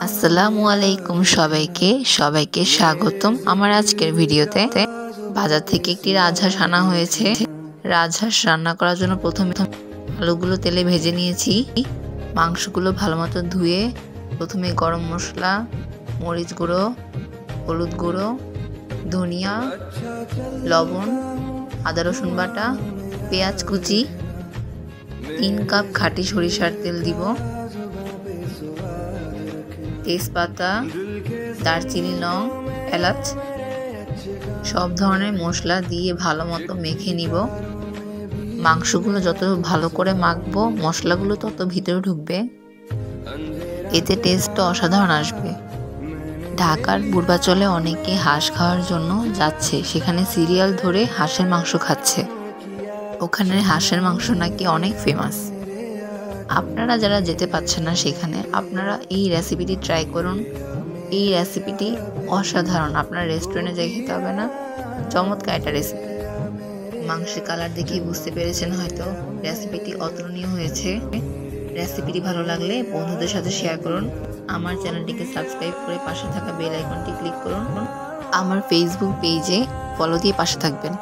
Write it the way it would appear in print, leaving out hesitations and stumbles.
আসসালামু আলাইকুম সবাইকে স্বাগতম আমার আজকের ভিডিওতে। বাজার থেকে একটি রাজহাঁস আনা হয়েছে। রাজহাঁস রান্না করার জন্য প্রথমে আলুগুলো তেলে ভেজে নিয়েছি। মাংসগুলো ভালো মতো ধুয়ে প্রথমে গরম মশলা, মরিচ গুঁড়ো, হলুদ গুঁড়ো, ধনিয়া, লবণ, আদা রসুন বাটা, পেঁয়াজ কুচি, 3 কাপ খাঁটি সরিষার তেল দিব, তেজপাতা, দারচিনি, লং, এলাচ সব ধরনের মশলা দিয়ে ভালো মতো মেখে নিব। মাংসগুলো যত ভালো করে মাখবো মশলাগুলো তত ভিতরে ঢুকবে, এতে টেস্টটা অসাধারণ আসবে। ঢাকার পূর্বাঞ্চলে অনেকে হাঁস খাওয়ার জন্য যাচ্ছে, সেখানে সিরিয়াল ধরে হাঁসের মাংস খাচ্ছে। ওখানে হাঁসের মাংস নাকি অনেক ফেমাস। আপনারা যারা যেতে পারছেন না সেখানে আপনারা এই রেসিপিটি ট্রাই করুন। এই রেসিপিটি অসাধারণ, আপনার রেস্টুরেন্টে যেয়ে খেতে হবে না, চমৎকার একটা রেসিপি। মাংসের কালার দেখেই বুঝতে পেরেছেন হয়তো রেসিপিটি অতুলনীয় হয়েছে। রেসিপিটি ভালো লাগলে বন্ধুদের সাথে শেয়ার করুন। আমার চ্যানেলটিকে সাবস্ক্রাইব করে পাশে থাকা বেল আইকনটি ক্লিক করুন। আমার ফেসবুক পেজে ফলো দিয়ে পাশে থাকবেন।